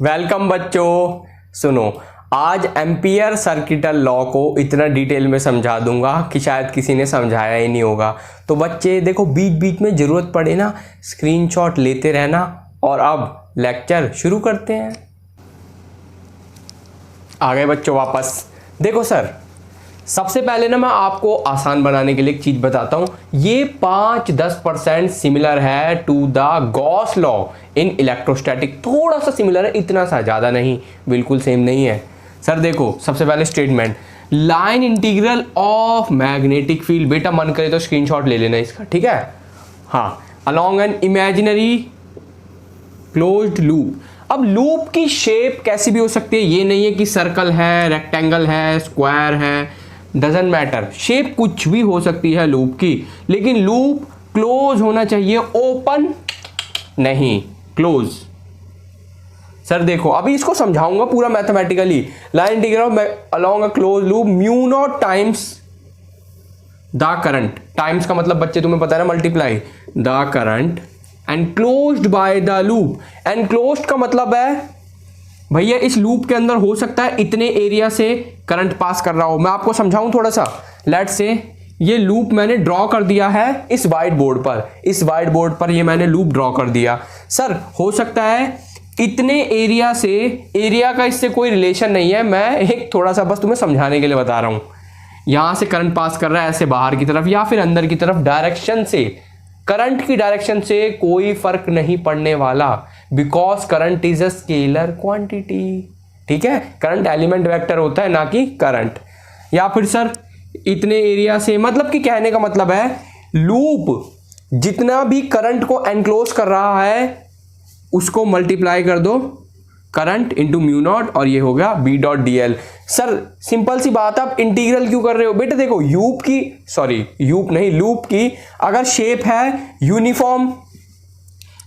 Welcome बच्चों। सुनो, आज एम्पियर सर्किटल लॉ को इतना डिटेल में समझा दूंगा कि शायद किसी ने समझाया ही नहीं होगा। तो बच्चे देखो, बीच बीच में ज़रूरत पड़े ना स्क्रीनशॉट लेते रहना। और अब लेक्चर शुरू करते हैं। आ गए बच्चों वापस। देखो सर, सबसे पहले ना मैं आपको आसान बनाने के लिए एक चीज़ बताता हूँ। ये 5-10% सिमिलर है to the Gauss law in electrostatic. थोड़ा सा सिमिलर है, इतना सा, ज़्यादा नहीं, बिल्कुल सेम नहीं है। सर देखो, सबसे पहले statement, line integral of magnetic field. बेटा मन करे तो स्क्रीनशॉट ले लेना इसका, ठीक है। हाँ, along an imaginary closed loop. अब लूप की शेप कैसी भी हो सकती है, ये नहीं है कि सर्कल है, रेक्टेंगल है, स्क्वायर है, डजंट मैटर, शेप कुछ भी हो सकती है लूप की, लेकिन लूप क्लोज होना चाहिए, ओपन नहीं, क्लोज। सर देखो, अभी इसको समझाऊंगा पूरा mathematically. Line integral along a close loop mu naught times the current. Times का मतलब बच्चे तुम्हें पता है ना, multiply, the current enclosed by the loop. Enclosed का मतलब है भैया इस लूप के अंदर हो सकता है इतने एरिया से करंट पास कर रहा हो। मैं आपको समझाऊं थोड़ा सा। लेट्स से ये लूप मैंने ड्रॉ कर दिया है इस वाइट बोर्ड पर। इस वाइट बोर्ड पर ये मैंने लूप ड्रॉ कर दिया। सर हो सकता है इतने एरिया से, एरिया का इससे कोई रिलेशन नहीं है, मैं एक थोड़ा सा बस तुम्हें समझाने के लिए बता रहा हूं। यहां से करंट पास कर रहा है ऐसे बाहर की तरफ या फिर अंदर की तरफ, डायरेक्शन से, करंट की डायरेक्शन से कोई फर्क नहीं पड़ने वाला, because current is a scalar quantity. ठीक है, करंट एलिमेंट वेक्टर होता है, ना कि करंट। या फिर सर इतने एरिया से, मतलब कि कहने का मतलब है लूप जितना भी करंट को एनक्लोज कर रहा है उसको मल्टीप्लाई कर दो करंट इंटू म्यू नॉट, और ये हो गया B dot D L. Sir simple सी बात, आप इंटीग्रल क्यों कर रहे हो बेटा? देखो लूप की अगर शेप है यूनिफॉर्म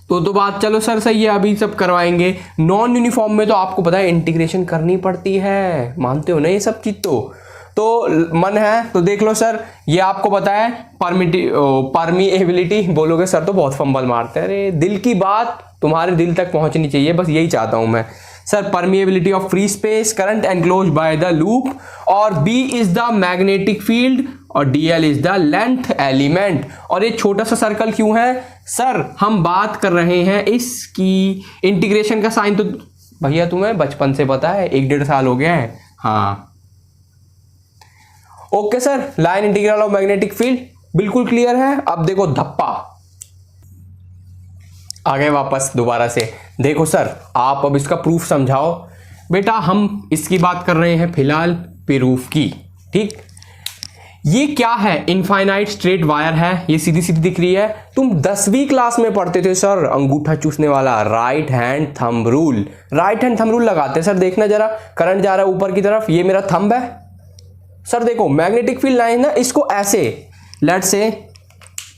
तो बात चलो सर सही है, अभी सब करवाएंगे। नॉन यूनिफॉर्म में तो आपको पता है इंटीग्रेशन करनी पड़ती है, मानते हो ना ये सब चीज? तो मन है तो देख लो सर, ये आपको पता है परमीएबिलिटी। बोलोगे सर तो बहुत फंबल मारते हैं, अरे दिल की बात तुम्हारे दिल तक पहुंचनी चाहिए, बस यही चाहता हूं मैं। Sir permeability of free space, current enclosed by the loop, और B is the magnetic field और DL is the length element. और ये छोटा सा सर्कल क्यों है? सर हम बात कर रहे हैं इसकी इंटीग्रेशन का साइन तो भैया तुम्हें बचपन से पता है, 1-1.5 साल हो गया है। हाँ okay sir, line integral of magnetic field बिल्कुल क्लियर है। अब देखो धप्पा, आ गए वापस दोबारा से। देखो सर, आप अब इसका प्रूफ समझाओ। बेटा हम इसकी बात कर रहे हैं फिलहाल प्रूफ की, ठीक। ये क्या है? इनफाइनाइट स्ट्रेट वायर है, ये सीधी सीधी दिख रही है। तुम 10वीं क्लास में पढ़ते थे सर, अंगूठा चूसने वाला, right hand thumb rule. Right hand thumb rule लगाते सर, देखना जरा, करंट जा रहा है ऊपर की तरफ, ये मेरा थंब है। सर देखो मैग्नेटिक फील्ड लाइन ना, इसको ऐसे, लेट्स से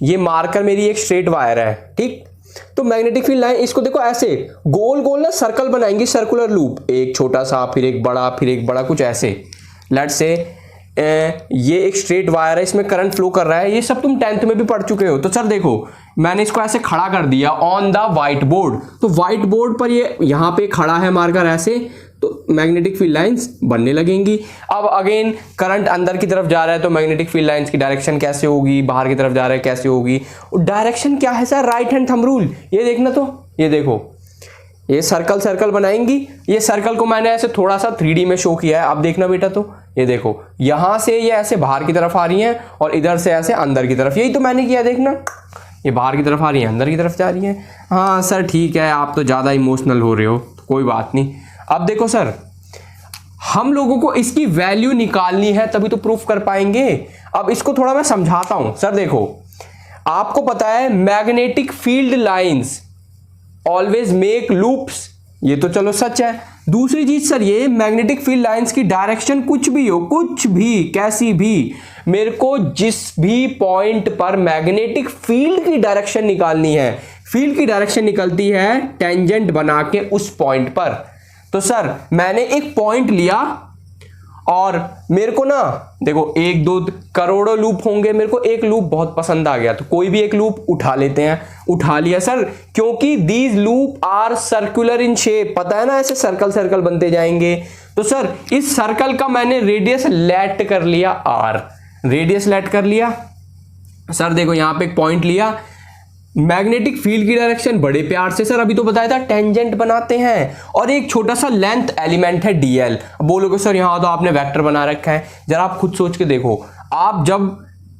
ये मार्कर मेरी एक स्ट्रेट वायर है, ठीक। तो मैग्नेटिक फील्ड लाइन इसको देखो ऐसे गोल गोल ना सर्कल बनाएंगे, सर्कुलर लूप, एक छोटा सा फिर एक बड़ा फिर एक बड़ा, कुछ ऐसे। लेट्स से ये एक स्ट्रेट वायर है, इसमें करंट फ्लो कर रहा है। ये सब तुम 10th में भी पढ़ चुके हो। तो सर देखो मैंने इसको ऐसे खड़ा कर दिया ऑन द व्हाइट बोर्ड। तो व्हाइट बोर्ड पर ये यहाँ पे खड़ा है मार्कर ऐसे, तो मैग्नेटिक फील्ड लाइंस बनने लगेंगी। अब अगेन करंट अंदर की तरफ जा रहा है तो मैग्नेटिक फील्ड लाइंस की डायरेक्शन कैसे होगी, बाहर की तरफ जा रहा है कैसे होगी? डायरेक्शन क्या है sir? Right hand thumb rule. ये देखना, तो ये देखो ये सर्कल सर्कल बनाएंगी। ये सर्कल को मैंने ऐसे थोड़ा सा 3D में शो किया है, आप देखना बेटा। तो ये देखो यहां से ये ऐसे बाहर की तरफ आ रही हैं और इधर से ऐसे अंदर की तरफ, यही तो मैंने किया, देखना ये बाहर की तरफ आ रही है, अंदर की तरफ जा रही है। हाँ सर ठीक है, आप तो ज़्यादा इमोशनल हो रहे हो, तो कोई बात नहीं। अब देखो सर, हम लोगों को इसकी वैल्यू निकालनी है तभी तो प्रूफ कर पाएंगे। अब इसको थोड़ा मैं समझाता हूं। सर देखो, आपको पता है magnetic field lines always make loops, ये तो चलो सच है। दूसरी चीज सर, ये मैग्नेटिक फील्ड लाइंस की डायरेक्शन कुछ भी हो, कुछ भी, कैसी भी, मेरे को जिस भी पॉइंट पर मैग्नेटिक फील्ड की डायरेक्शन निकालनी है, फील्ड की डायरेक्शन निकलती है टेंजेंट बना के उस पॉइंट पर। तो सर मैंने एक पॉइंट लिया और मेरे को ना देखो 1 2 करोड़ों लूप होंगे, मेरे को एक लूप बहुत पसंद आ गया तो कोई भी एक लूप उठा लेते हैं। उठा लिया सर, क्योंकि these loop are circular in shape, पता है ना ऐसे सर्कल सर्कल बनते जाएंगे। तो सर इस सर्कल का मैंने रेडियस लेट कर लिया r, रेडियस लेट कर लिया। सर देखो यहां पे एक पॉइंट लिया, मैग्नेटिक फील्ड की डायरेक्शन बड़े प्यार से सर अभी तो बताया था टेंजेंट बनाते हैं, और एक छोटा सा लेंथ एलिमेंट है dl। बोलोगे सर यहां तो आपने वेक्टर बना रखा है, जरा आप खुद सोच के देखो, आप जब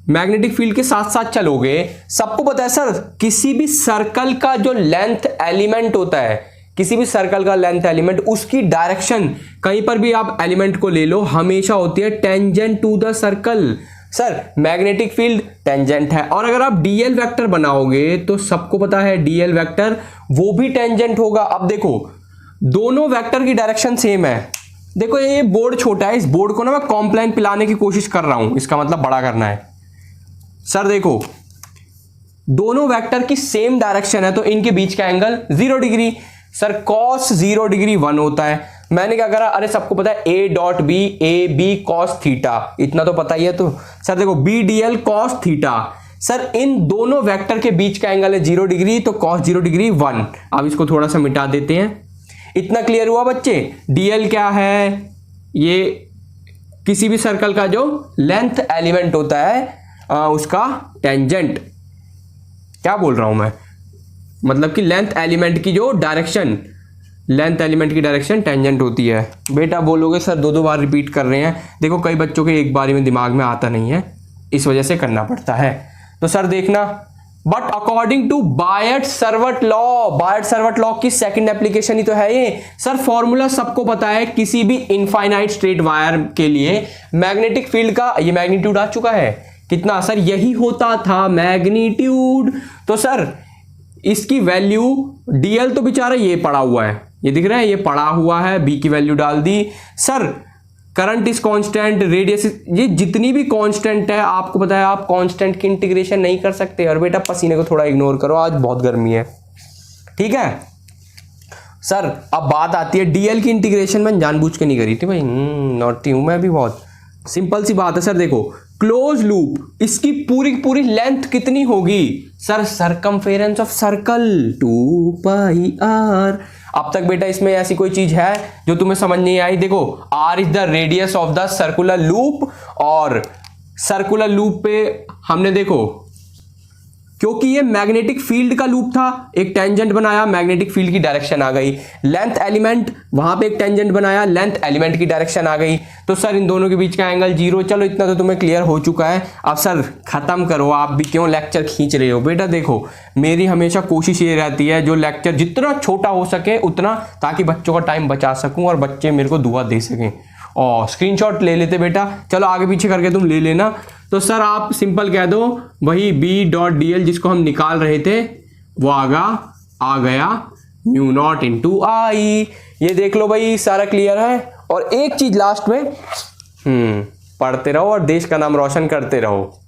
मैग्नेटिक फील्ड के साथ साथ चलोगे, सबको पता है सर किसी भी सर्कल का जो लेंथ एलिमेंट होता है, किसी भी सर्कल का लेंथ एलिमेंट, उसकी डायरेक्शन कहीं पर भी आप एलिमेंट को ले लो हमेशा होती है tangent to the circle. Sir magnetic field tangent है, और अगर आप डीएल वेक्टर बनाओगे तो सबको पता है डीएल वेक्टर वो भी टेंजेंट होगा। अब देखो दोनों वेक्टर की डायरेक्शन सेम है। देखो ये बोर्ड छोटा है, इस बोर्ड को ना मैं कॉम्प्लाइन पिलाने की कोशिश कर रहा हूं, इसका मतलब बड़ा करना है। सर देखो दोनों वेक्टर की सेम डायरेक्शन है तो इनके बीच का angle 0 degree. Sir cos 0 degree 1 होता है। मैंने क्या करा, अरे सबको पता है a dot B, A B cos theta, इतना तो पता ही है। तो सर देखो B D L cos theta, sir इन दोनों वेक्टर के बीच का एंगल है 0 डिग्री, तो cos 0 डिग्री 1। अब इसको थोड़ा सा मिटा देते हैं। इतना क्लियर हुआ बच्चे? dl क्या है, ये किसी भी सर्कल का जो लेंथ एलिमेंट होता है उसका टेंजेंट। क्या बोल रहा हूं मैं, मतलब कि लेंथ एलिमेंट की जो डायरेक्शन, लेंथ एलिमेंट की डायरेक्शन टेंजेंट होती है। बेटा बोलोगे सर 2 बार रिपीट कर रहे हैं, देखो कई बच्चों के एक बारी में दिमाग में आता नहीं है, इस वजह से करना पड़ता है। तो सर देखना, but according to Biot Savart law, Biot Savart law की सेकंड एप्लीकेशन ही तो है ये। सर फॉर्मूला सबको पता है, किसी भी इनफाइनाइट स्ट्रेट वायर के लिए मैग्नेटिक फील्ड का, ये मैग्नीट्यूड आ चुका है कितना सर, यही होता था मैग्नीट्यूड। तो सर इसकी वैल्यू dl तो बेचारा ये पड़ा हुआ है, ये दिख रहा है, ये पड़ा हुआ है, b की वैल्यू डाल दी। Sir current is constant, radius, ये जितनी भी कांस्टेंट है आपको पता है आप कांस्टेंट की इंटीग्रेशन नहीं कर सकते। और बेटा पसीने को थोड़ा इग्नोर करो, आज बहुत गर्मी है, ठीक है। सर अब बात आती है dl की इंटीग्रेशन, मैंने जानबूझ के नहीं करी थी भाई, नॉटी हूं मैं भी बहुत। सिंपल सी बात है सर, देखो क्लोज लूप, इसकी पूरी पूरी लेंथ कितनी होगी sir, circumference of circle 2 pi r। अब तक बेटा इसमें ऐसी कोई चीज है जो तुम्हें समझ नहीं आई? देखो r is the radius of the circular loop, और सर्कुलर लूप पे हमने देखो क्योंकि ये मैग्नेटिक फील्ड का लूप था, एक टेंजेंट बनाया, मैग्नेटिक फील्ड की डायरेक्शन आ गई। लेंथ एलिमेंट, वहां पे एक टेंजेंट बनाया, लेंथ एलिमेंट की डायरेक्शन आ गई। तो सर इन दोनों के बीच का एंगल 0। चलो इतना तो तुम्हें क्लियर हो चुका है। अब सर खत्म करो, आप भी क्यों लेक्चर खींच रहे हो? बेटा देखो मेरी हमेशा कोशिश ये रहती है जो लेक्चर जितना छोटा हो सके उतना, ताकि बच्चों का टाइम बचा सकूं और बच्चे मेरे को दुआ दे सकें। और स्क्रीनशॉट ले लेते बेटा, चलो आगे पीछे करके तुम ले लेना। तो सर आप सिंपल कह दो वही b डॉट dl जिसको हम निकाल रहे थे वो आ गया म्यू नॉट इंटू आई। ये देख लो भाई सारा क्लियर है। और एक चीज लास्ट में, पढ़ते रहो और देश का नाम रोशन करते रहो।